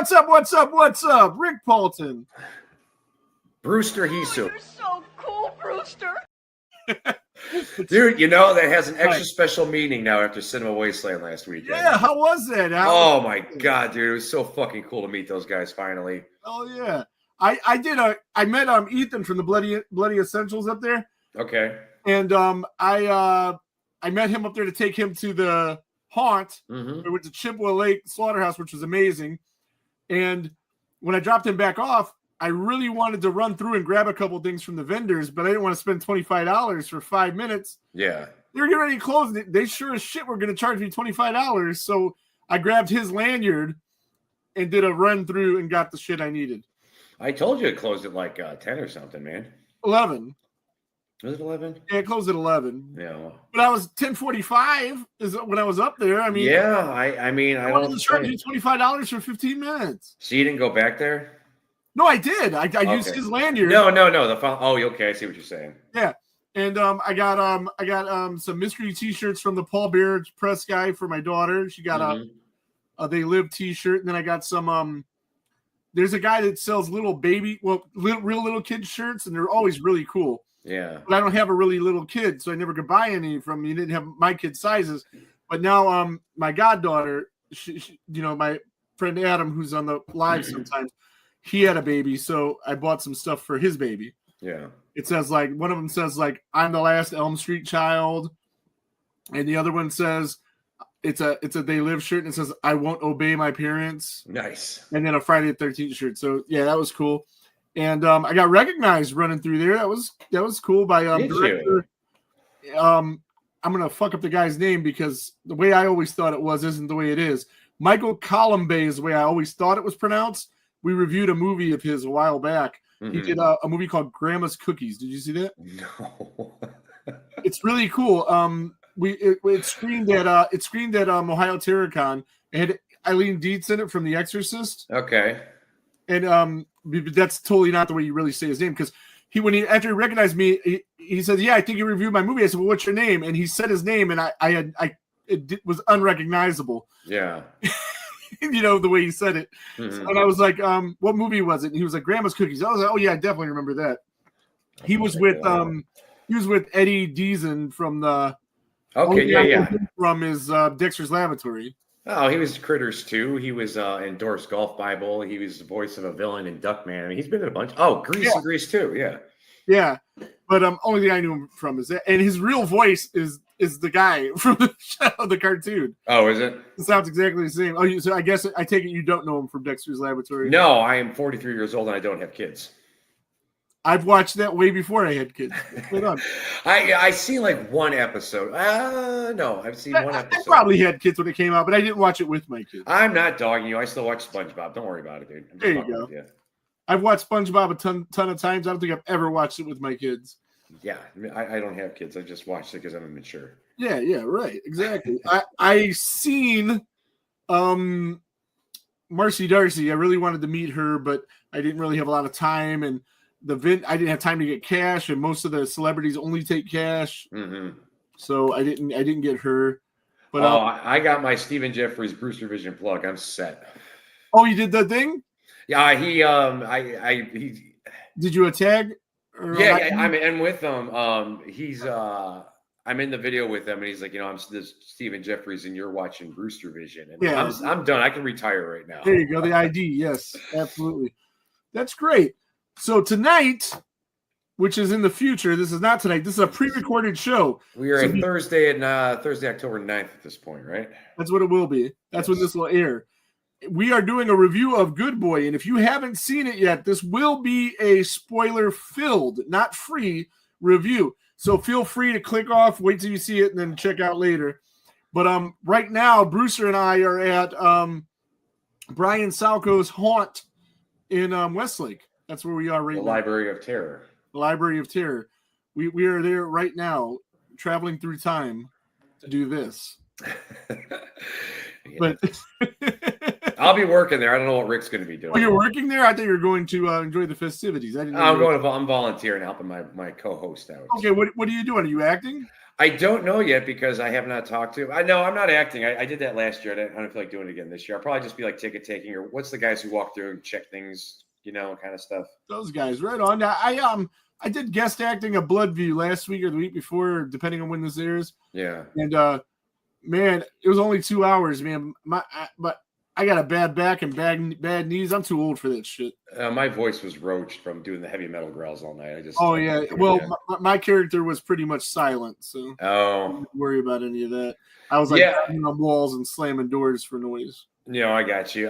What's up? Rick Paulton. Brewster Hisu. You're so cool, Brewster. Dude, you know that has an extra special meaning now after Cinema Wasteland last weekend. Yeah, how was that? Oh my god, dude, it was so fucking cool to meet those guys finally. Oh yeah, I met Ethan from the Bloody Essentials up there. Okay. And I met him up there to take him to the haunt. Mm-hmm. We went to Chippewa Lake Slaughterhouse, which was amazing. And when I dropped him back off, I really wanted to run through and grab a couple things from the vendors, but I didn't want to spend $25 for 5 minutes. Yeah. They were getting ready to close. They sure as shit were going to charge me $25. So I grabbed his lanyard and did a run through and got the shit I needed. I told you it closed at like 10 or something, man. 11. Was it 11? Yeah, it closed at 11. Yeah. But I was 10:45 is when I was up there. I mean, yeah, I mean, I wanted to charge you $25 for 15 minutes. So you didn't go back there? No, I did. I used his lanyard. No. Okay, I see what you're saying. Yeah, and I got some mystery T-shirts from the Paul Bear Press guy for my daughter. She got a They Live T-shirt, and then I got some. There's a guy that sells real little kid shirts, and they're always really cool. Yeah. But I don't have a really little kid, so I never could buy any from. You didn't have my kid sizes, but now my goddaughter, she my friend Adam, who's on the live sometimes. He had a baby, so I bought some stuff for his baby. Yeah. It says like one of them says like I'm the last Elm Street child, and the other one says it's a They Live shirt and it says I won't obey my parents. Nice. And then a Friday the 13th shirt. So yeah, that was cool. And I got recognized running through there. That was cool by director. I'm gonna fuck up the guy's name because the way I always thought it was isn't the way it is. Michael Columbay is the way I always thought it was pronounced. We reviewed a movie of his a while back. Mm-hmm. He did a movie called Grandma's Cookies. Did you see that? No. It's really cool. It screened at Ohio Terracon. It had Eileen Dietz in it from The Exorcist. Okay. And that's totally not the way you really say his name because after he recognized me, he said, "Yeah, I think you reviewed my movie." I said, "Well, what's your name?" And he said his name, and it was unrecognizable. Yeah. The way he said it. Mm-hmm. And I was like, what movie was it? And he was like, Grandma's Cookies. I was like, oh yeah, I definitely remember that. He was with Eddie Deason from the from his Dexter's Laboratory. Oh, he was Critters too. He was in Doris Golf Bible. He was the voice of a villain in Duckman. I mean, he's been in a bunch. Oh, Grease and Grease too. Yeah. Yeah. But only thing I knew him from is that, and his real voice is the guy from the show, the cartoon. Oh, is it? It sounds exactly the same. Oh, so I guess I take it you don't know him from Dexter's Laboratory. No, I am 43 years old and I don't have kids. I've watched that way before I had kids. I seen like one episode. No, I've seen one episode. I probably had kids when it came out, but I didn't watch it with my kids. I'm not dogging you. I still watch SpongeBob. Don't worry about it, dude. There you go. I've watched SpongeBob a ton of times. I don't think I've ever watched it with my kids. Yeah, I don't have kids. I just watched it because I'm immature. Yeah, right, exactly. I seen Marcy Darcy. I really wanted to meet her, but I didn't really have a lot of time, and I didn't have time to get cash, and most of the celebrities only take cash, so I didn't get her. But I got my Stephen Jeffries Brewster Vision plug. I'm set. Oh, you did the thing? Yeah, he did you a tag? Yeah, I'm in with him. I'm in the video with him, and he's like, I'm this Stephen Jeffries, and you're watching Brewster Vision. And yeah, I'm done. I can retire right now. There you go. The ID, yes, absolutely. That's great. So tonight, which is in the future, this is not tonight. This is a pre-recorded show. We are on Thursday, October 9th at this point, right? That's what it will be. That's when this will air. We are doing a review of Good Boy, and if you haven't seen it yet, this will be a spoiler-filled, not free, review. So feel free to click off, wait till you see it, and then check out later. But right now, Brewster and I are at Brian Salco's haunt in Westlake. That's where we are right now. The Library of Terror. The Library of Terror. We are there right now, traveling through time to do this. But I'll be working there. I don't know what Rick's going to be doing. Oh, you're working there? I thought you were going to enjoy the festivities. I didn't. I'm volunteering, helping my co-host out. Okay, what are you doing? Are you acting? I don't know yet because I have not talked to. I know I'm not acting. I did that last year. I don't feel like doing it again this year. I'll probably just be like ticket taking or what's the guys who walk through and check things, kind of stuff. Those guys, right on. I did guest acting at Bloodview last week or the week before, depending on when this airs. Yeah. And man, it was only 2 hours, man. But I got a bad back and bad knees. I'm too old for that shit. My voice was roached from doing the heavy metal growls all night. Well, my character was pretty much silent, so I didn't worry about any of that. I was like banging on walls and slamming doors for noise. I got you.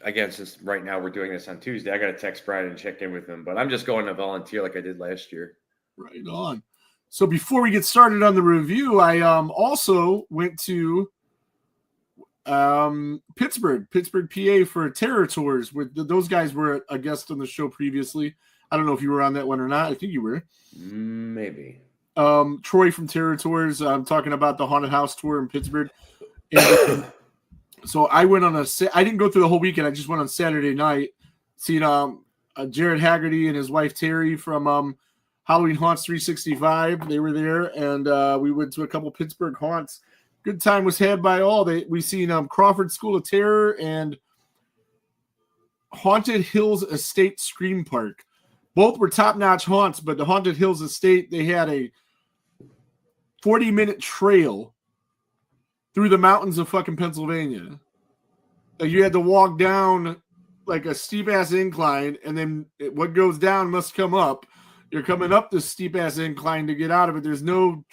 Again, since right now we're doing this on Tuesday, I got to text Brian and check in with him. But I'm just going to volunteer like I did last year. Right on. So before we get started on the review, I also went to Pittsburgh, PA for Terror Tours. Those guys were a guest on the show previously. I don't know if you were on that one or not. I think you were. Maybe. Troy from Terror Tours. I'm talking about the haunted house tour in Pittsburgh. And, so I went on I didn't go through the whole weekend. I just went on Saturday night, seen Jared Haggerty and his wife Terry from Halloween Haunts 365. They were there, and we went to a couple Pittsburgh haunts. Good time was had by all. We seen Crawford School of Terror and Haunted Hills Estate Scream Park. Both were top-notch haunts, but the Haunted Hills Estate, they had a 40-minute trail through the mountains of fucking Pennsylvania. Like you had to walk down like a steep-ass incline, and then what goes down must come up. You're coming up this steep-ass incline to get out of it. There's no,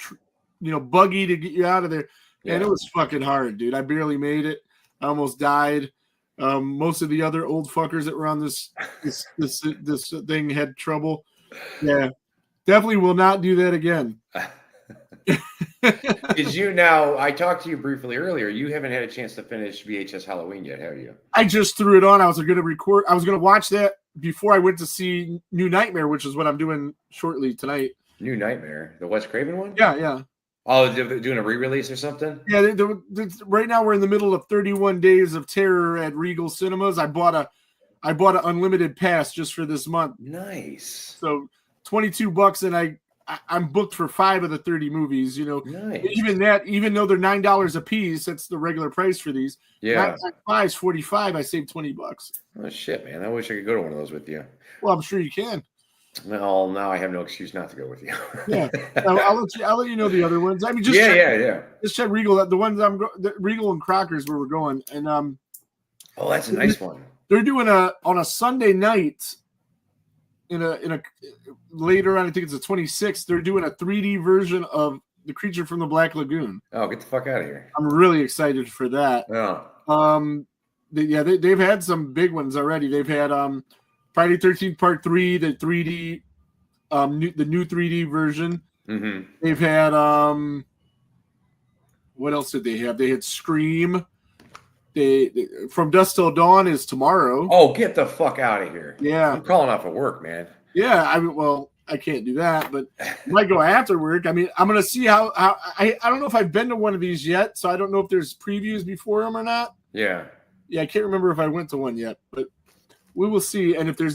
buggy to get you out of there. And it was fucking hard, dude. I barely made it. I almost died. Most of the other old fuckers that were on this thing had trouble. Yeah, definitely will not do that again. I talked to you briefly earlier. You haven't had a chance to finish VHS Halloween yet, have you? I just threw it on. I was going to watch that before I went to see New Nightmare, which is what I'm doing shortly tonight. New Nightmare? The Wes Craven one? Yeah. Oh, they're doing a re-release or something? Yeah, right now we're in the middle of 31 Days of Terror at Regal Cinemas. I bought an unlimited pass just for this month. Nice. So $22, and I'm booked for 5 of the 30 movies. Nice. Even though they're $9 a piece, that's the regular price for these. Yeah, 5 is $45. I saved $20. Oh shit, man! I wish I could go to one of those with you. Well, I'm sure you can. Well, now I have no excuse not to go with you. Yeah, I'll let you know the other ones. I mean, just Just check Regal. The ones Regal and Crockers where we're going, and oh, that's a nice one. They're doing on a Sunday night. In a later on, I think it's the 26th. They're doing a 3D version of The Creature from the Black Lagoon. Oh, get the fuck out of here! I'm really excited for that. Oh. They've had some big ones already. They've had Friday 13th Part 3, the 3D, the new 3D version. Mm-hmm. They've had what else did they have? They had Scream. They From Dusk Till Dawn is tomorrow. Oh, get the fuck out of here! Yeah, I'm calling off of work, man. Yeah, I can't do that, but I might go after work. I mean, I'm gonna see how I don't know if I've been to one of these yet, so I don't know if there's previews before them or not. Yeah, I can't remember if I went to one yet, but we will see. And if there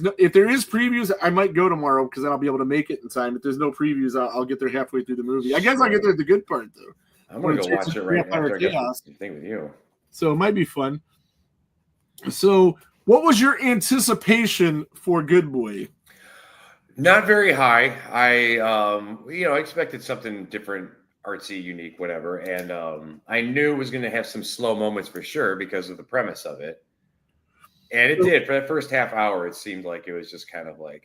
is previews, I might go tomorrow because then I'll be able to make it in time. If there's no previews, I'll get there halfway through the movie. I guess I'll get there at the good part though. I'm gonna go watch it right after I get the thing with you. So it might be fun. So, what was your anticipation for Good Boy? Not very high. I expected something different, artsy, unique, whatever. And I knew it was going to have some slow moments for sure because of the premise of it. And it did. For that first half hour, it seemed like it was just kind of like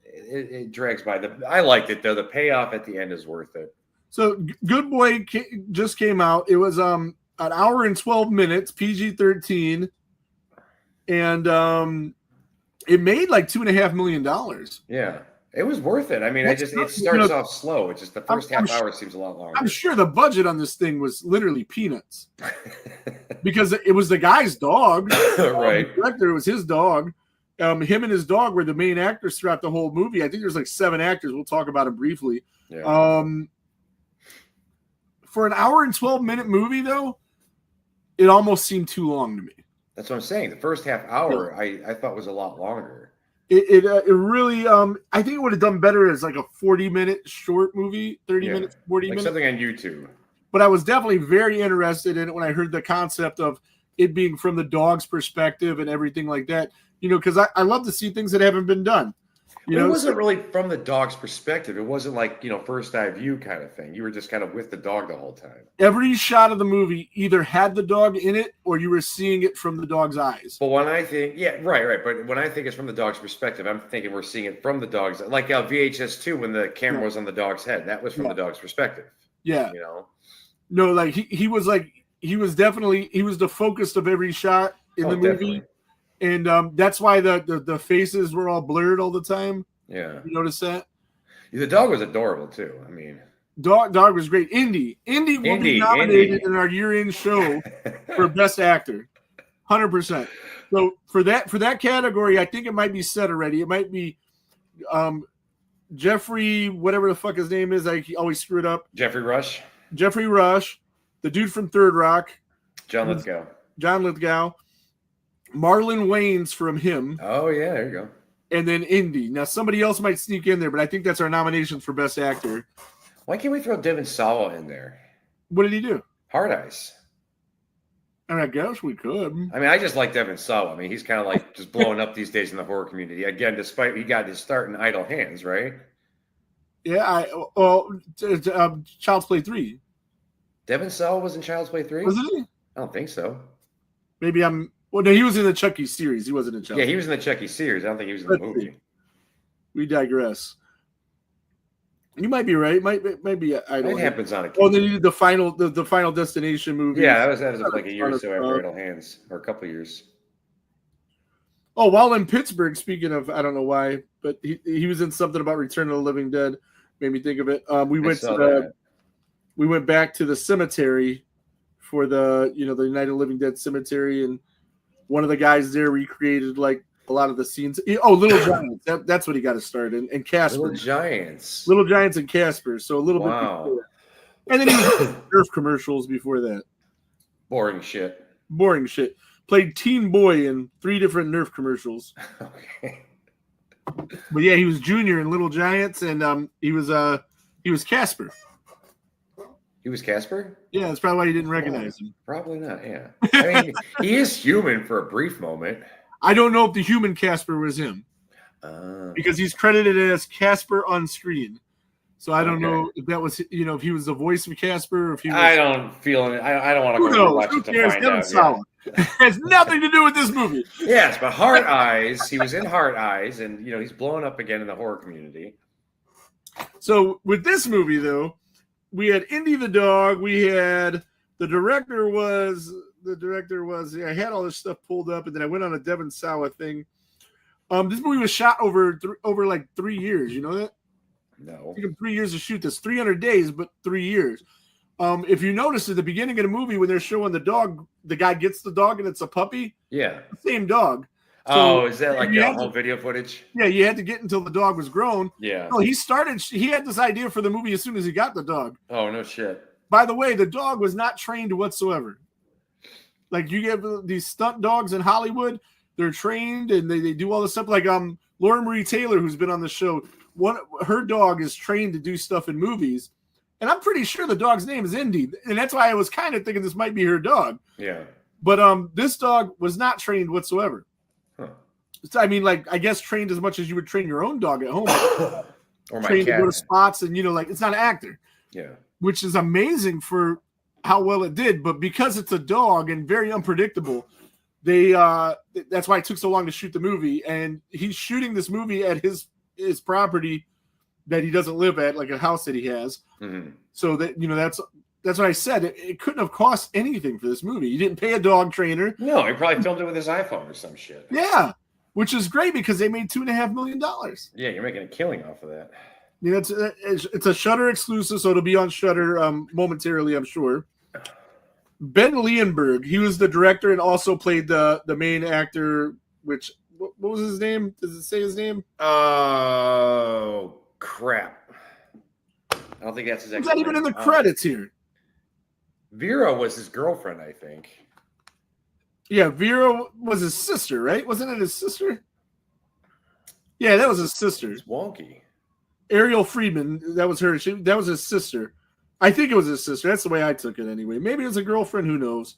it drags by. I liked it though. The payoff at the end is worth it. So Good Boy just came out. It was an hour and 12 minutes, PG-13, and it made like $2.5 million. Yeah, it was worth it. I mean, it starts off slow. It's just the first half hour seems a lot longer. I'm sure the budget on this thing was literally peanuts because it was the guy's dog. Right. The director, it was his dog. Him and his dog were the main actors throughout the whole movie. I think there's like 7 actors. We'll talk about it briefly. Yeah. For an hour and 12-minute movie, though, it almost seemed too long to me. That's what I'm saying. The first half hour, I thought was a lot longer. It really I think it would have done better as like a 40-minute short movie, 30 minutes, 40 like minutes. Something on YouTube. But I was definitely very interested in it when I heard the concept of it being from the dog's perspective and everything like that. Because I love to see things that haven't been done. It wasn't really from the dog's perspective. It wasn't like, first eye view kind of thing. You were just kind of with the dog the whole time. Every shot of the movie either had the dog in it or you were seeing it from the dog's eyes. But when I think, right. But when I think it's from the dog's perspective, I'm thinking we're seeing it from the dog's, like VHS 2 when the camera was on the dog's head. That was from the dog's perspective. Yeah. No, like he was the focus of every shot in the movie. Definitely. And that's why the faces were all blurred all the time. Yeah. You notice that? The dog was adorable too. I mean, dog was great. Indy will be nominated in our year-end show for Best Actor. 100%. So for that category, I think it might be set already. It might be Jeffrey, whatever the fuck his name is. I always screw it up. Jeffrey Rush, the dude from Third Rock. John Lithgow. Marlon Wayans from him. Oh, yeah, there you go. And then Indy. Now, somebody else might sneak in there, but I think that's our nominations for Best Actor. Why can't we throw Devon Sawa in there? What did he do? Hard Eyes. I guess we could. I mean, I just like Devon Sawa. I mean, he's kind of like just blowing up these days in the horror community. Again, despite he got his start in Idle Hands, right? Yeah, Child's Play 3. Devon Sawa was in Child's Play 3? Wasn't he? I don't think so. Maybe well, no, he was in the Chucky series. He wasn't in Child's Play. Yeah, he was in the Chucky series. I don't think he was in the movie. We digress. You might be right. Might be. It happens on occasion. Oh, then you did the Final Destination movie. Yeah, that was like a year or so after Idle Hands, or a couple of years. Oh, while in Pittsburgh, speaking of, I don't know why, but he was in something about Return of the Living Dead. Made me think of it. We went back to the cemetery for the the Night of the Living Dead cemetery, and one of the guys there recreated like a lot of the scenes. Oh, Little Giants. That's what he got to start in. And Casper. Little Giants and Casper. So a little bit before. And then he was in Nerf commercials before that. Boring shit. Played Teen Boy in 3 different Nerf commercials. Okay. But yeah, he was Junior in Little Giants, and he was Casper. He was Casper? Yeah, that's probably why you didn't recognize him. Probably not, yeah. I mean, he is human for a brief moment. I don't know if the human Casper was him. Because he's credited as Casper on screen. So I don't know if that was, if he was the voice of Casper or if he was. I don't feel it. I don't want to go watch it to find out. Solid. It has nothing to do with this movie. Yes, but Heart Eyes, he was in Heart Eyes, and, he's blowing up again in the horror community. So with this movie, though, we had Indy the dog. We had the director was. I had all this stuff pulled up, and then I went on a Devon Sawa thing. This movie was shot over like 3 years. You know that? No. It took him 3 years to shoot this. 300 days, but 3 years. If you notice at the beginning of the movie when they're showing the dog, the guy gets the dog and it's a puppy. Yeah. Same dog. So is that like the whole video footage? Yeah, you had to get until the dog was grown. Yeah. No, he had this idea for the movie as soon as he got the dog. Oh, no shit. By the way, the dog was not trained whatsoever. Like you get these stunt dogs in Hollywood, they're trained and they do all this stuff. Like Laura Marie Taylor, who's been on the show, her dog is trained to do stuff in movies. And I'm pretty sure the dog's name is Indy. And that's why I was kind of thinking this might be her dog. Yeah. But this dog was not trained whatsoever. Huh. I mean, like, I guess trained as much as you would train your own dog at home. Or my trained cat. to go to spots and, it's not an actor. Yeah. Which is amazing for how well it did. But because it's a dog and very unpredictable, that's why it took so long to shoot the movie. And he's shooting this movie at his property that he doesn't live at, like a house that he has. Mm-hmm. So that, that's what I said. It couldn't have cost anything for this movie. You didn't pay a dog trainer. No, he probably filmed it with his iPhone or some shit. Yeah, which is great because they made $2.5 million. Yeah, you're making a killing off of that. It's a Shudder exclusive, so it'll be on Shudder momentarily, I'm sure. Ben Leonberg, he was the director and also played the main actor, which, what was his name? Does it say his name? Oh, crap. I don't think that's his actual name. It's not even in the credits here. Vera was his girlfriend, I think. Yeah, Vera was his sister, right? Wasn't it his sister? Yeah, that was his sister. It's wonky. Ariel Friedman, that was her. That was his sister. I think it was his sister. That's the way I took it anyway. Maybe it was a girlfriend. Who knows?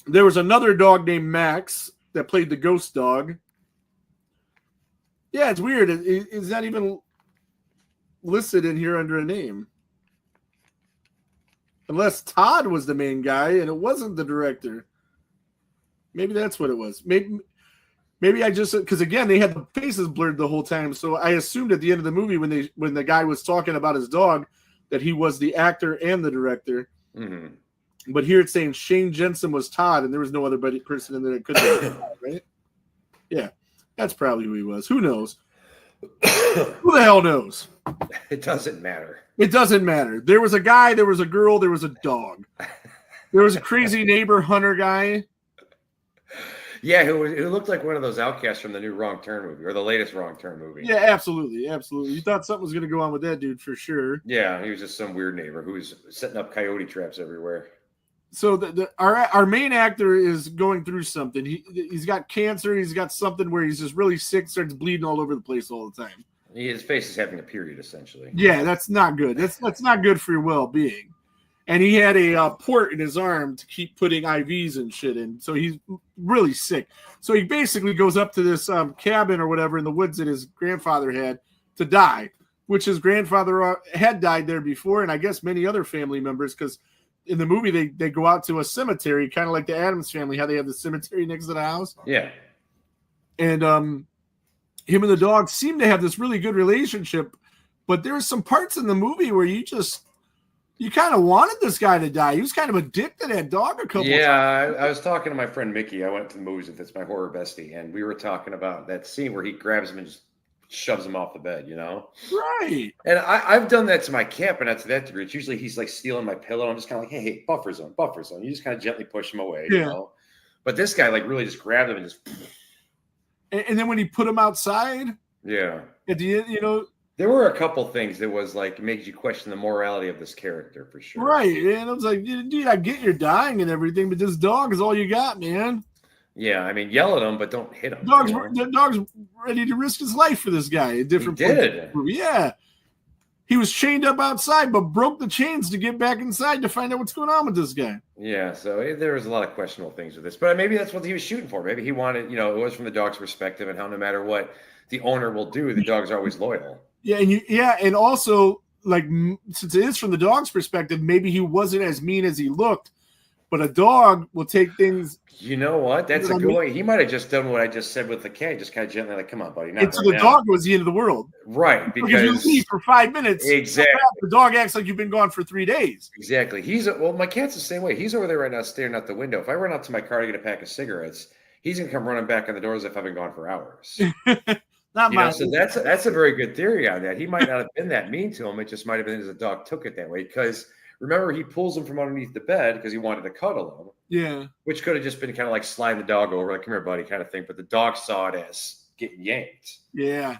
There was another dog named Max that played the ghost dog. Yeah, it's weird. It's not even listed in here under a name. Unless Todd was the main guy and it wasn't the director. Maybe that's what it was. Maybe I just, because again, they had the faces blurred the whole time. So I assumed at the end of the movie when the guy was talking about his dog that he was the actor and the director. Mm-hmm. But here it's saying Shane Jensen was Todd and there was no other person in there that could be Todd, right? Yeah, that's probably who he was. Who knows? Who the hell knows? It doesn't matter. It doesn't matter. There was a guy, there was a girl, there was a dog. There was a crazy neighbor hunter guy. Yeah, who looked like one of those outcasts from the new Wrong Turn movie or the latest Wrong Turn movie. Yeah, absolutely. Absolutely. You thought something was going to go on with that dude for sure. Yeah, he was just some weird neighbor who was setting up coyote traps everywhere. So our main actor is going through something. He's got cancer. He's got something where he's just really sick, starts bleeding all over the place all the time. His face is having a period, essentially. Yeah, that's not good. That's not good for your well-being. And he had a port in his arm to keep putting IVs and shit in. So he's really sick. So he basically goes up to this cabin or whatever in the woods that his grandfather had to die, which his grandfather had died there before, and I guess many other family members, because in the movie they go out to a cemetery, kind of like the Addams Family, how they have the cemetery next to the house. Yeah. And him and the dog seem to have this really good relationship, but there's some parts in the movie where you kind of wanted this guy to die. He was kind of a dick to that dog a couple times. Yeah, I was talking to my friend Mickey. I went to the movies with this, my horror bestie, and we were talking about that scene where he grabs him and just shoves him off the bed, you know? Right. And I've done that to my cat, but not to that degree. It's usually he's like stealing my pillow. I'm just kind of like, hey, buffer zone. You just kind of gently push him away, you know? But this guy like really just grabbed him and just... And then when he put him outside... Yeah. At the end, you know... There were a couple things that was like, makes you question the morality of this character for sure. Right. And I was like, dude, I get you're dying and everything, but this dog is all you got, man. Yeah, I mean, yell at him, but don't hit him. The dog's ready to risk his life for this guy. He did. Yeah. He was chained up outside, but broke the chains to get back inside to find out what's going on with this guy. Yeah, so there was a lot of questionable things with this. But maybe that's what he was shooting for. Maybe he wanted, it was from the dog's perspective and how no matter what the owner will do, the dog's always loyal. Yeah, and also, like, since it is from the dog's perspective, maybe he wasn't as mean as he looked, but a dog will take things. You know what? That's a good way. He might have just done what I just said with the cat, just kind of gently, like, come on, buddy. And so the dog was the end of the world. Right, because you leave for 5 minutes. Exactly. The dog acts like you've been gone for 3 days. Exactly. My cat's the same way. He's over there right now staring out the window. If I run out to my car to get a pack of cigarettes, he's going to come running back on the door as if I've been gone for hours. So that's a very good theory on that. He might not have been that mean to him. It just might have been as the dog took it that way. Because remember, he pulls him from underneath the bed because he wanted to cuddle him. Yeah. Which could have just been kind of like sliding the dog over, like, come here, buddy, kind of thing. But the dog saw it as getting yanked. Yeah.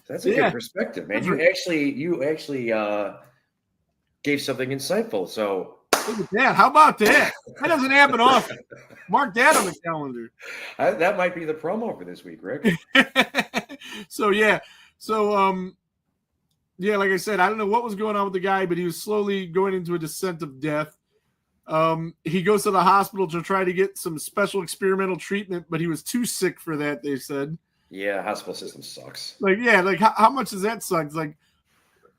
So that's a good perspective, man. You actually gave something insightful. So look at that. How about that? That doesn't happen often. Mark that on the calendar. That might be the promo for this week, Rick. Like I said, I don't know what was going on with the guy, but he was slowly going into a descent of death. He goes to the hospital to try to get some special experimental treatment, but he was too sick for that, they said. Yeah, hospital system sucks. How much does that suck? Like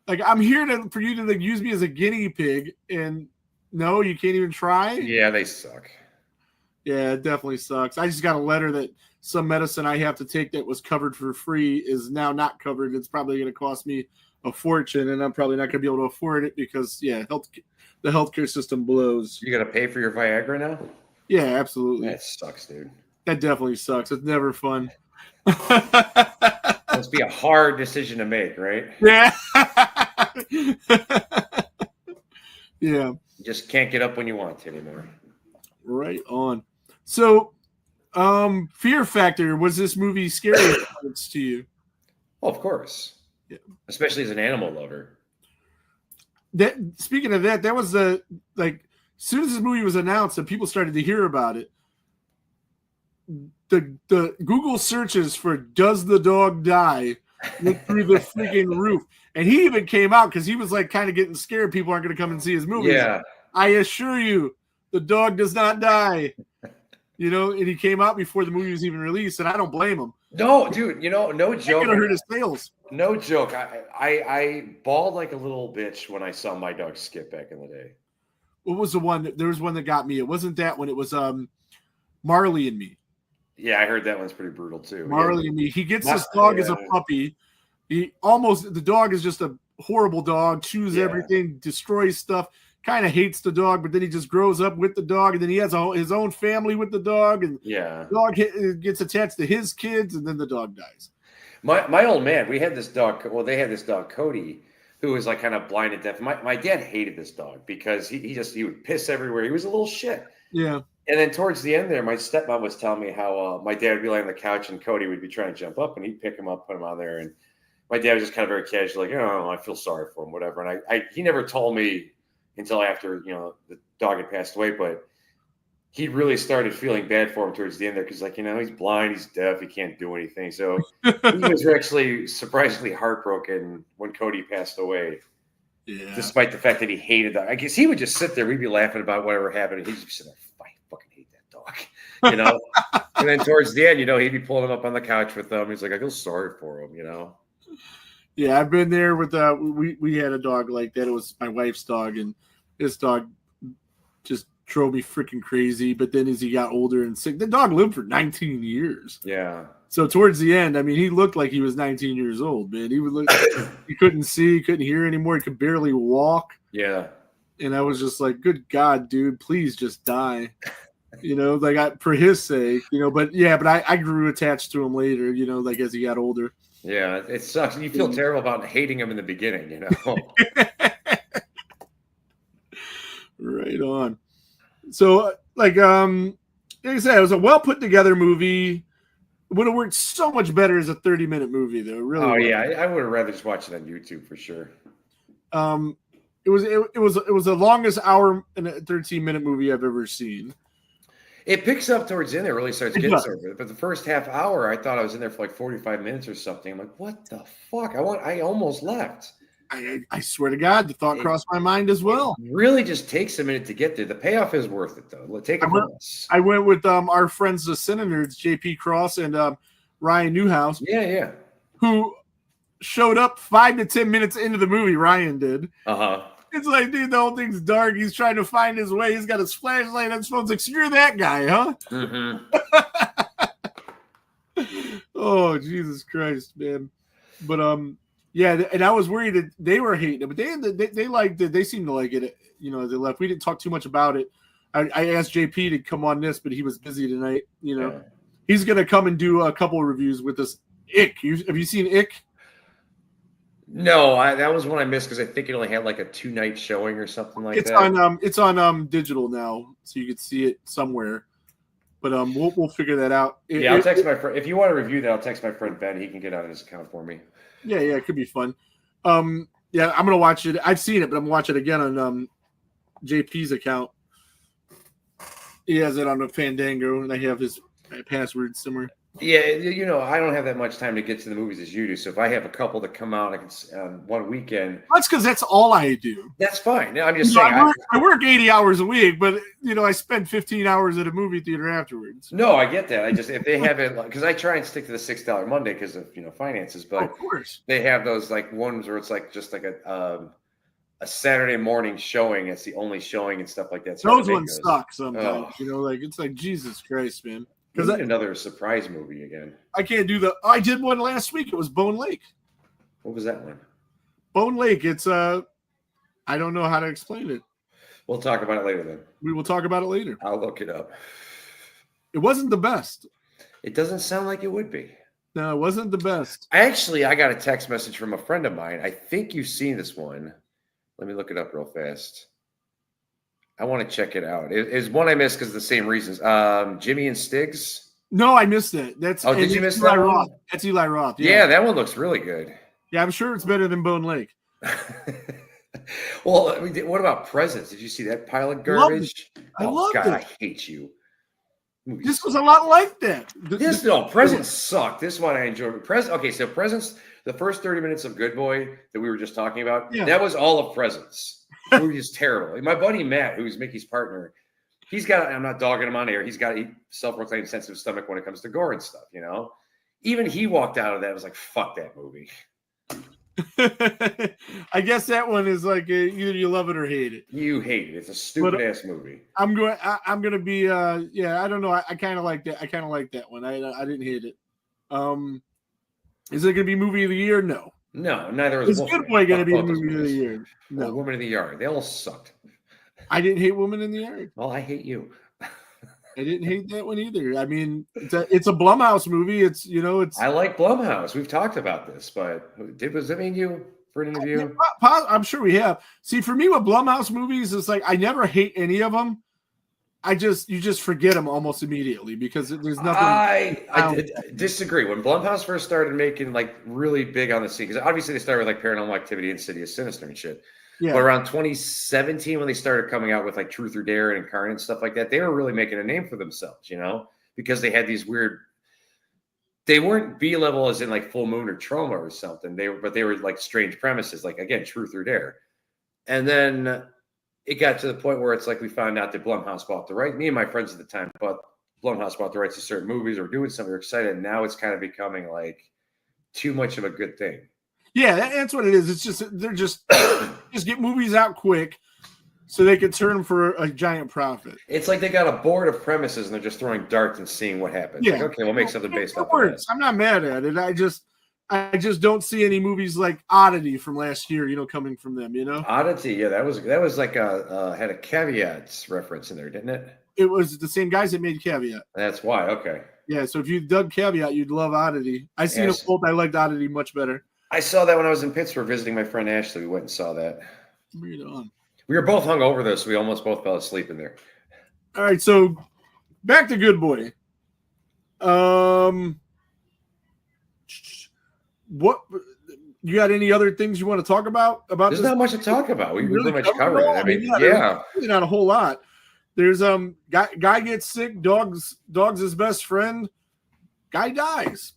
I'm here for you to use me as a guinea pig, and no, you can't even try? Yeah, they suck. Yeah, it definitely sucks. I just got a letter that some medicine I have to take that was covered for free is now not covered. It's probably going to cost me a fortune, and I'm probably not going to be able to afford it because, the healthcare system blows. You got to pay for your Viagra now? Yeah, absolutely. That sucks, dude. That definitely sucks. It's never fun. Must be a hard decision to make, right? Yeah. Yeah. You just can't get up when you want to anymore. Right on. So, fear factor, was this movie scary to you? Oh, of course. Yeah. Especially as an animal lover. Speaking of that was as soon as this movie was announced and people started to hear about it, the Google searches for "does the dog die" went through the freaking roof, and he even came out because he was like kind of getting scared people aren't going to come and see his movies. Yeah, I assure you, the dog does not die. And he came out before the movie was even released, and I don't blame him. No, dude, no joke. Could have hurt his sales. No joke. I bawled like a little bitch when I saw My Dog Skip back in the day. What was the one? There was one that got me. It wasn't that one. It was Marley and Me. Yeah, I heard that one's pretty brutal too. Marley and Me. He gets this dog as a puppy. The dog is just a horrible dog, chews everything, destroys stuff, kind of hates the dog, but then he just grows up with the dog, and then he has his own family with the dog, and the dog gets attached to his kids, and then the dog dies. My old man, we had this dog. Well, they had this dog, Cody, who was like kind of blind and deaf. My dad hated this dog because he would piss everywhere. He was a little shit. Yeah. And then towards the end there, my stepmom was telling me how my dad would be laying on the couch and Cody would be trying to jump up, and he'd pick him up, put him on there, and my dad was just kind of very casual, like, I feel sorry for him, whatever. And he never told me until after, the dog had passed away, but he really started feeling bad for him towards the end there because, like, he's blind, he's deaf, he can't do anything. So he was actually surprisingly heartbroken when Cody passed away. Yeah. Despite the fact that he hated that. I guess he would just sit there, we'd be laughing about whatever happened, and he'd just sit there, I fucking hate that dog. And then towards the end, he'd be pulling him up on the couch with them. He's like, I feel sorry for him, Yeah, I've been there with we had a dog like that. It was my wife's dog, and this dog just drove me freaking crazy. But then as he got older and sick, the dog lived for 19 years. Yeah. So towards the end, I mean, he looked like he was 19 years old, man. He would look, he couldn't see, he couldn't hear anymore. He could barely walk. Yeah. And I was just like, good God, dude, please just die. For his sake, but I grew attached to him later, like as he got older. Yeah, it sucks. You feel terrible about hating him in the beginning, Right on. So, like I said, it was a well put together movie. It would have worked so much better as a 30-minute movie, though. Really. Oh yeah, I would have rather just watched it on YouTube for sure. It was the longest hour and a 13-minute movie I've ever seen. It picks up towards the end. It really starts getting over it. But the first half hour, I thought I was in there for like 45 minutes or something. I'm like, what the fuck? I almost left. I swear to God, the thought crossed my mind as well. It really just takes a minute to get there. The payoff is worth it, though. Take it from us. I went with our friends, the Cinenerds, JP Cross and Ryan Newhouse. Yeah. Who showed up 5 to 10 minutes into the movie. Ryan did. Uh-huh. It's like, dude, the whole thing's dark. He's trying to find his way. He's got his flashlight on his phone. It's like, you're that guy, huh? Mm-hmm. Oh, Jesus Christ, man. But yeah, and I was worried that they were hating it, but they liked it. They seemed to like it. They left. We didn't talk too much about it. I asked JP to come on this, but he was busy tonight. He's gonna come and do a couple of reviews with us. Ick. Have you seen Ick? No, that was one I missed because I think it only had like a 2-night showing or something like that. It's on digital now, so you could see it somewhere. But we'll figure that out. I'll text my friend. If you want to review that, I'll text my friend Ben. He can get on his account for me. Yeah, it could be fun. I'm gonna watch it. I've seen it, but I'm gonna watch it again on JP's account. He has it on a Fandango, and I have his password somewhere. Yeah, I don't have that much time to get to the movies as you do. So if I have a couple that come out one weekend, that's because that's all I do. That's fine. I'm just saying. I work 80 hours a week, but I spend 15 hours at a movie theater afterwards. No, I get that. If they have it, because I try and stick to the $6 Monday because of finances, but of course they have those like ones where it's like just like a Saturday morning showing. It's the only showing and stuff like that. So those ones suck sometimes. It's like Jesus Christ, man. Because another surprise movie again. I can't do the. I did one last week. It was Bone Lake. What was that one? Bone Lake. It's I don't know how to explain it. We'll talk about it later then. We will talk about it later. I'll look it up. It wasn't the best. It doesn't sound like it would be. No, it wasn't the best. Actually, I got a text message from a friend of mine. I think you've seen this one. Let me look it up real fast. I want to check it out. It's one I missed because of the same reasons. Jimmy and Stiggs. No, I missed it. Did you miss that one? Roth. That's Eli Roth. Yeah, that one looks really good. Yeah, I'm sure it's better than Bone Lake. Well, what about Presents? Did you see that pile of garbage? I loved it. I hate you. movies. This was a lot like that. Presents sucked. This one I enjoyed. Presents. The first 30 minutes of Good Boy that we were just talking about, that was all of Presents. The movie is terrible. My buddy Matt, who's Mickey's partner, I'm not dogging him on air. He's got a self-proclaimed sensitive stomach when it comes to gore and stuff, Even he walked out of that and was like, fuck that movie. I guess that one is like either you love it or hate it. You hate it. It's a stupid ass movie. I'm going to be I don't know. I kind of like that. I kind of like that one. I didn't hate it. Is it going to be movie of the year? No. No, neither is Good Boy going to be movie of the year. No. Woman in the Yard. They all sucked. I didn't hate Woman in the Yard. Well, I hate you. I didn't hate that one either. I mean, it's a Blumhouse movie. It's. I like Blumhouse. We've talked about this, but was that mean you for an interview? I'm sure we have. See, for me with Blumhouse movies, it's like I never hate any of them. You just forget them almost immediately because there's nothing. I disagree. When Blumhouse first started making like really big on the scene, because obviously they started with like Paranormal Activity, Insidious, Sinister, and shit. Yeah. But around 2017, when they started coming out with like Truth or Dare and Incarnate and stuff like that, they were really making a name for themselves, because they had these weird. They weren't B-level as in like Full Moon or Trauma or something. They were like strange premises, like again Truth or Dare, and then. It got to the point where it's like we found out that Blumhouse bought the right. Me and my friends at the time, but Blumhouse bought the rights to certain movies or doing something. We're excited. And now it's kind of becoming like too much of a good thing. Yeah, that's what it is. It's just they're just get movies out quick so they can turn them for a giant profit. It's like they got a board of premises and they're just throwing darts and seeing what happens. Yeah. Like, okay, we'll make something based off of that. I'm not mad at it. I just don't see any movies like Oddity from last year, coming from them, Oddity, yeah, that was like had a Caveats reference in there, didn't it? It was the same guys that made Caveat. That's why, okay. Yeah, so if you dug Caveat, you'd love Oddity. I seen them both. I liked Oddity much better. I saw that when I was in Pittsburgh visiting my friend Ashley. We went and saw that. Right on. We were both hungover though, so we almost both fell asleep in there. All right, so back to Good Boy. What you got? Any other things you want to talk about? There's not much to talk about. We really pretty much covered it. I mean, yeah, not a whole lot. There's guy gets sick. Dog's his best friend. Guy dies.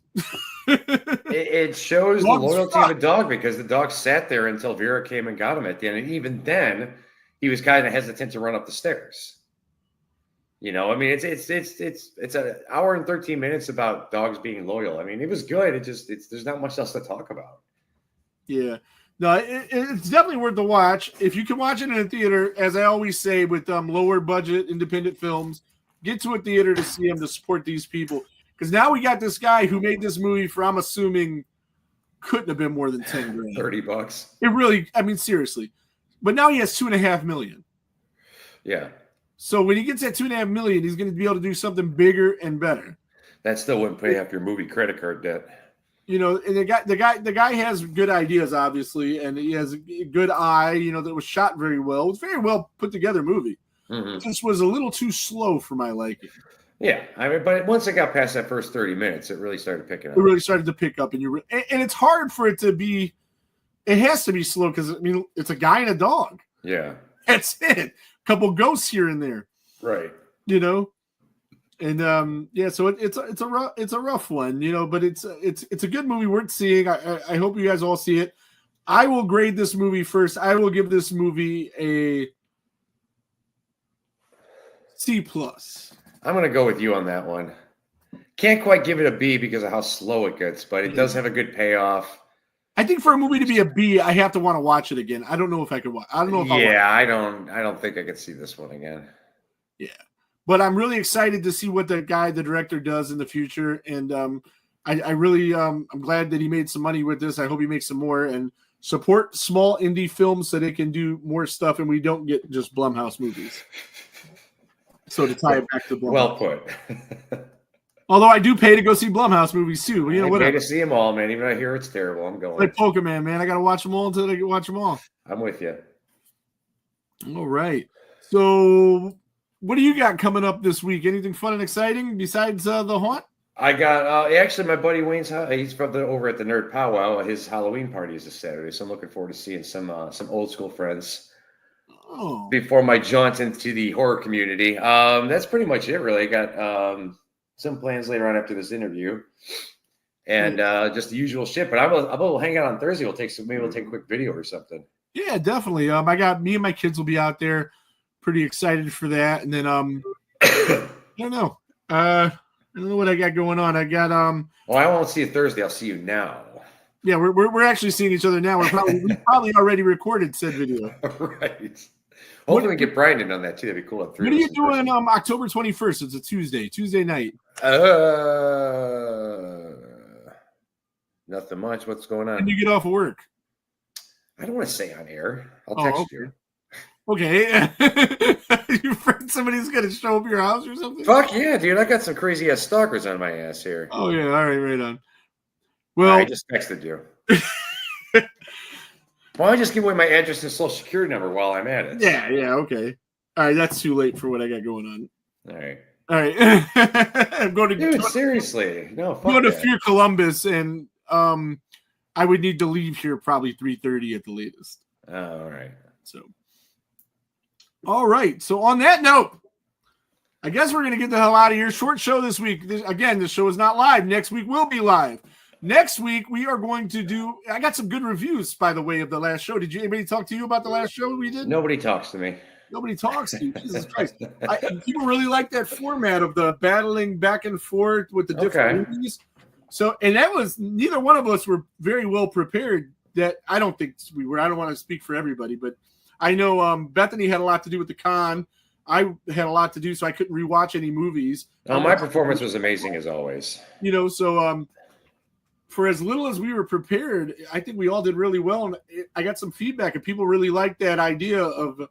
it shows Dog's the loyalty of a dog because the dog sat there until Vera came and got him at the end, and even then, he was kind of hesitant to run up the stairs. I mean, it's an hour and 13 minutes about dogs being loyal. I mean, it was good. There's not much else to talk about. Yeah, no, it's definitely worth the watch. If you can watch it in a theater, as I always say, with lower budget independent films, get to a theater to see them to support these people. Because now we got this guy who made this movie for, I'm assuming, couldn't have been more than $10,000. $30. It really, I mean, seriously. But now he has $2.5 million. Yeah. So when he gets that $2.5 million, he's going to be able to do something bigger and better. That still wouldn't pay off your movie credit card debt. And the guy has good ideas, obviously, and he has a good eye. That was shot very well. It was a very well put together movie. Mm-hmm. It just was a little too slow for my liking. Yeah, I mean, but once it got past that first 30 minutes, it really started picking up. It really started to pick up, and it's hard for it to be. It has to be slow because it's a guy and a dog. Yeah, that's it. Couple ghosts here and there, right? And so it's a rough one, but it's a good movie worth seeing. I hope you guys all see it. I will grade this movie first. I will give this movie a C+. I'm gonna go with you on that one. Can't quite give it a B because of how slow it gets, but it does have a good payoff. I think for a movie to be a B, I have to want to watch it again. I don't know if I could watch. I don't know if I don't think I could see this one again. Yeah, but I'm really excited to see what the director does in the future, and I really I'm glad that he made some money with this. I hope he makes some more and support small indie films so they can do more stuff, and we don't get just Blumhouse movies. So to tie it back to Blumhouse. Well put. Although I do pay to go see Blumhouse movies too. I pay to see them all, man. Even though I hear it's terrible, I'm going. Like Pokemon, man. I got to watch them all until I can watch them all. I'm with you. All right. So what do you got coming up this week? Anything fun and exciting besides The Haunt? I got actually my buddy Wayne's. He's over at the Nerd Powwow. His Halloween party is this Saturday, so I'm looking forward to seeing some old school friends. before my jaunt into the horror community. That's pretty much it, really. I got some plans later on after this interview, and just the usual shit. But I'll hang out on Thursday. Maybe we'll take a quick video or something. Yeah, definitely. I got me and my kids will be out there. Pretty excited for that. And then I don't know. I don't know what I got going on. I got Well, I won't see you Thursday. I'll see you now. Yeah, we're actually seeing each other now. We probably already recorded said video. Right. Hopefully we get Brian in on that too. That'd be cool. What are you doing October 21st? It's a Tuesday night. Nothing much. What's going on? When do you get off of work? I don't want to say on air. I'll text you. Okay. You afraid somebody's gonna show up your house or something? Fuck yeah, dude. I got some crazy ass stalkers on my ass here. Oh yeah, all right on. Well, I just texted you. Why don't I just give away my address and social security number while I'm at it? Yeah, okay. All right, that's too late for what I got going on. All right. I'm going to dude, seriously. No, fuck I'm going to Fear Columbus, and I would need to leave here probably 3:30 at the latest. Oh, all right. So all right. So on that note, I guess we're going to get the hell out of here. Short show this week. Again, the show is not live. Next week will be live. Next week, we are going to do – I got some good reviews, by the way, of the last show. Did anybody talk to you about the last show we did? Nobody talks to me. Nobody talks to you. Jesus Christ. People really like that format of the battling back and forth with the different movies. So, and that was – neither one of us were very well prepared. That I don't think we were. I don't want to speak for everybody, but I know Bethany had a lot to do with the con. I had a lot to do, so I couldn't rewatch any movies. Oh, my performance was amazing as always. So for as little as we were prepared, I think we all did really well. And I got some feedback, and people really liked that idea of,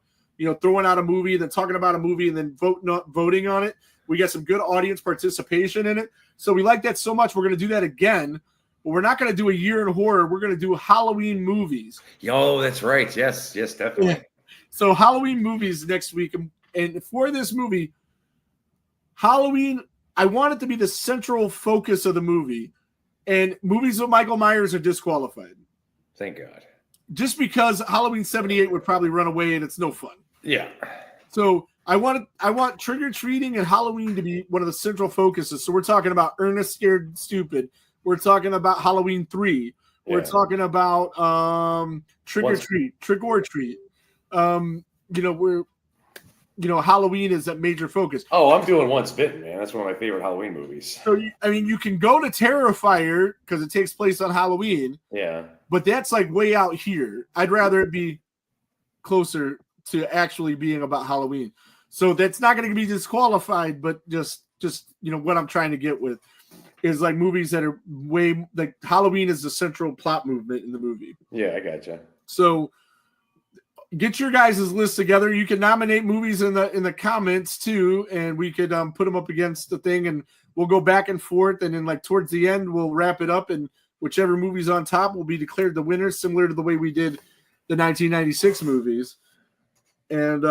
throwing out a movie and then talking about a movie and then voting on it. We got some good audience participation in it. So we like that so much. We're going to do that again, but we're not going to do a year in horror. We're going to do Halloween movies. Yo, that's right. Yes, definitely. Yeah. So Halloween movies next week. And for this movie, Halloween, I want it to be the central focus of the movie. And movies with Michael Myers are disqualified. Thank God. Just because Halloween 78 would probably run away and it's no fun. Yeah. So I want Trick or Treating and Halloween to be one of the central focuses. So we're talking about Ernest Scared Stupid. We're talking about Halloween 3. We're talking about Trick or Treat. Halloween is a major focus. Oh, I'm doing Once Bitten, man. That's one of my favorite Halloween movies. So, you can go to Terrifier because it takes place on Halloween. Yeah. But that's like way out here. I'd rather it be closer to actually being about Halloween. So that's not going to be disqualified, but just what I'm trying to get with is like movies that are way like Halloween is the central plot movement in the movie. Yeah, I gotcha. So get your guys' list together. You can nominate movies in the comments too, and we could put them up against the thing, and we'll go back and forth. And then like towards the end, we'll wrap it up, and whichever movie's on top will be declared the winner, similar to the way we did the 1996 movies. And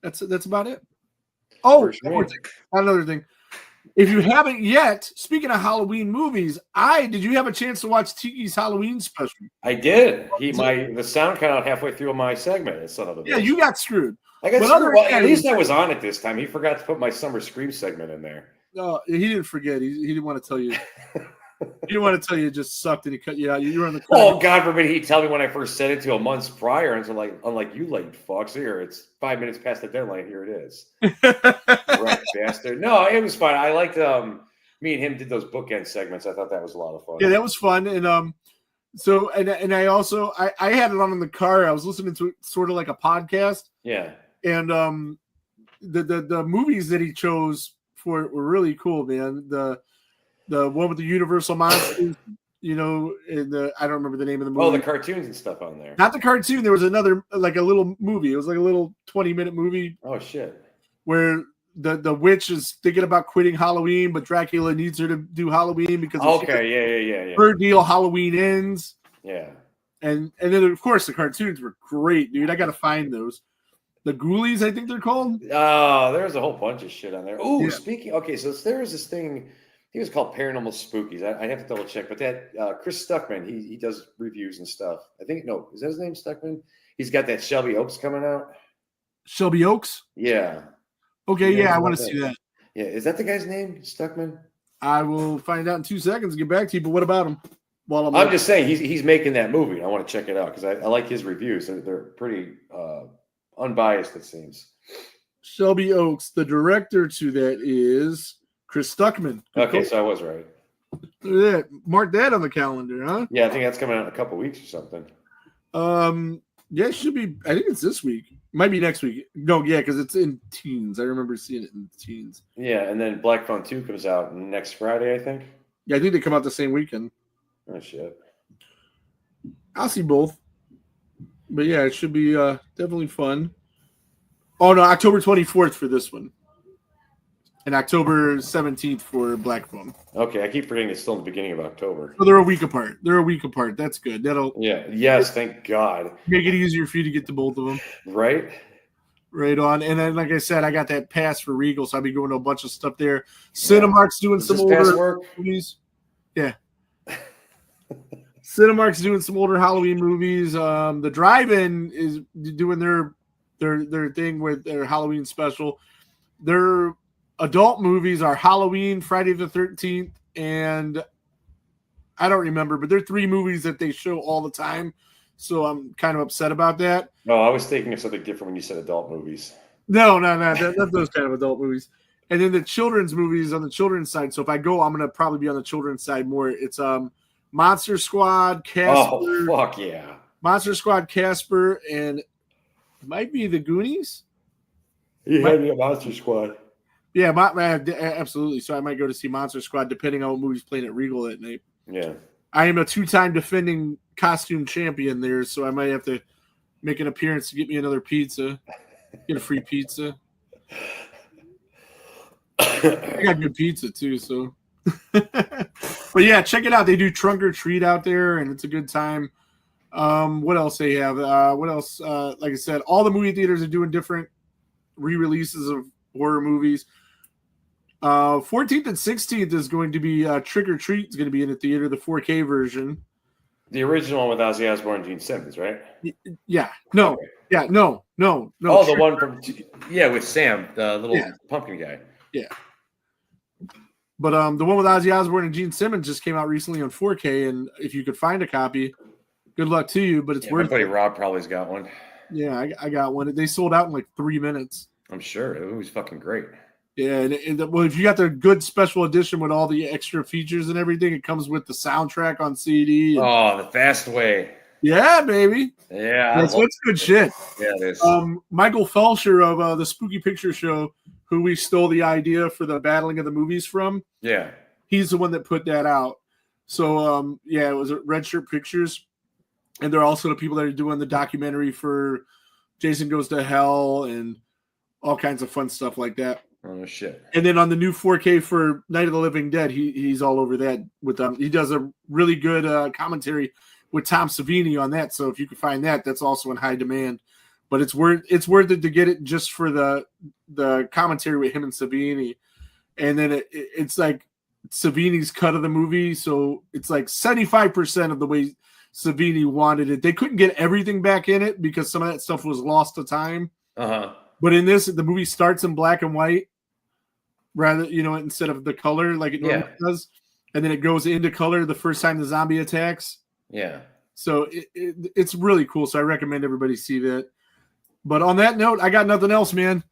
that's about it. Oh, another thing. If you haven't yet, speaking of Halloween movies, did you have a chance to watch Tiki's Halloween special? I did. The sound cut out halfway through my segment. Son of a bitch. Yeah, you got screwed. I got screwed. Well, at least I was on it this time. He forgot to put my Summer Scream segment in there. No, he didn't forget. He didn't want to tell you. He didn't want to tell you it just sucked and he cut you out. You were on the. Oh, God forbid he'd tell me when I first sent it to him months prior. And so, unlike you late fucks, here it's 5 minutes past the deadline. Here it is. Right, bastard. No, it was fun. I liked me and him did those bookend segments. I thought that was a lot of fun. Yeah, that was fun. And so and I also I had it on in the car. I was listening to it sort of like a podcast. Yeah. And the movies that he chose for it were really cool, man. The one with the Universal monsters, and I don't remember the name of the movie. Oh, the cartoons and stuff on there. Not the cartoon. There was another, like a little movie. It was like a little 20-minute movie. Oh, shit. Where the witch is thinking about quitting Halloween, but Dracula needs her to do Halloween because yeah. Her deal, Halloween ends. Yeah. And then, of course, the cartoons were great, dude. I got to find those. The Ghoulies, I think they're called. Oh, there's a whole bunch of shit on there. Oh, yeah. Speaking. Okay, so there was this thing. He was called Paranormal Spookies. I'd have to double check, but that Chris Stuckman, he does reviews and stuff. I think is that his name, Stuckman? He's got that Shelby Oaks coming out. Shelby Oaks? Yeah. Okay, yeah, I want to see that. Yeah, is that the guy's name, Stuckman? I will find out in 2 seconds and get back to you, but what about him? Well, I'm just saying he's making that movie. I want to check it out because I like his reviews. They're pretty unbiased, it seems. Shelby Oaks, the director to that is Chris Stuckman. Okay, so I was right. Look at that. Mark that on the calendar, huh? Yeah, I think that's coming out in a couple weeks or something. Yeah, it should be. I think it's this week. Might be next week. No, yeah, because it's in teens. I remember seeing it in teens. Yeah, and then Black Phone 2 comes out next Friday, I think. Yeah, I think they come out the same weekend. Oh, shit. I'll see both. But yeah, it should be definitely fun. Oh, no, October 24th for this one. And October 17th for Black Phone. Okay, I keep forgetting it's still in the beginning of October. So they're a week apart. That's good. Yes, thank God. Make it easier for you to get to both of them. Right? Right on. And then, like I said, I got that pass for Regal, so I'll be going to a bunch of stuff there. Cinemark's doing some older movies. Yeah. Cinemark's doing some older Halloween movies. The Drive-In is doing their thing with their Halloween special. Their adult movies are Halloween, Friday the 13th, and I don't remember, but they're 3 movies that they show all the time. So I'm kind of upset about that. No, I was thinking of something different when you said adult movies. No, not those kind of adult movies. And then the children's movies on the children's side. So if I go, I'm going to probably be on the children's side more. It's Monster Squad, Casper. Oh, fuck yeah. Monster Squad, Casper, and it might be the Goonies. You had me a Monster Squad. Yeah, absolutely. So I might go to see Monster Squad depending on what movie's playing at Regal that night. Yeah. I am a 2-time defending costume champion there, so I might have to make an appearance to get me another pizza. Get a free pizza. I got good pizza too, so. But yeah, check it out. They do Trunk or Treat out there, and it's a good time. What else they have? What else? Like I said, all the movie theaters are doing different re-releases of horror movies. 14th and 16th is going to be Trick or Treat is going to be in the theater, the 4K version. The original one with Ozzy Osbourne and Gene Simmons, right? Yeah. No. Okay. Yeah. No. Oh, the one from with Sam, the little pumpkin guy. Yeah. But the one with Ozzy Osbourne and Gene Simmons just came out recently on 4K, and if you could find a copy, good luck to you. But it's worth it. My buddy Rob probably's got one. Yeah, I got one. They sold out in like 3 minutes. I'm sure it was fucking great. Yeah, and well, if you got the good special edition with all the extra features and everything, it comes with the soundtrack on CD. The Fast Way. Yeah, baby. Yeah, that's good shit. Yeah, it is. Michael Felcher of the Spooky Picture Show, who we stole the idea for the battling of the movies from. Yeah, he's the one that put that out. So it was Red Shirt Pictures, and they're also the people that are doing the documentary for Jason Goes to Hell and all kinds of fun stuff like that. Oh shit! And then on the new 4K for Night of the Living Dead, he's all over that with them. He does a really good commentary with Tom Savini on that. So if you can find that, that's also in high demand. But it's worth it to get it just for the commentary with him and Savini. And then it's like Savini's cut of the movie, so it's like 75% of the way Savini wanted it. They couldn't get everything back in it because some of that stuff was lost to time. But in this, the movie starts in black and white, rather, instead of the color like it normally does. And then it goes into color the first time the zombie attacks. Yeah. So it's really cool. So I recommend everybody see that. But on that note, I got nothing else, man.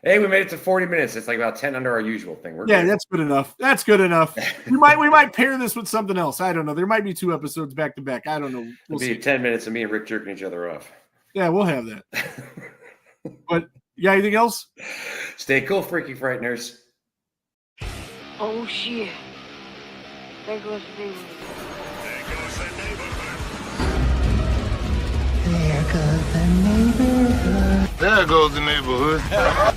Hey, we made it to 40 minutes. It's like about 10 under our usual thing. We're good. That's good enough. That's good enough. we might pair this with something else. I don't know. There might be 2 episodes back to back. I don't know. It'll be 10 minutes of me and Rick jerking each other off. Yeah, we'll have that. But you got anything else? Stay cool, freaky frighteners. Oh shit. There goes the neighborhood. There goes the neighborhood. There goes the neighborhood.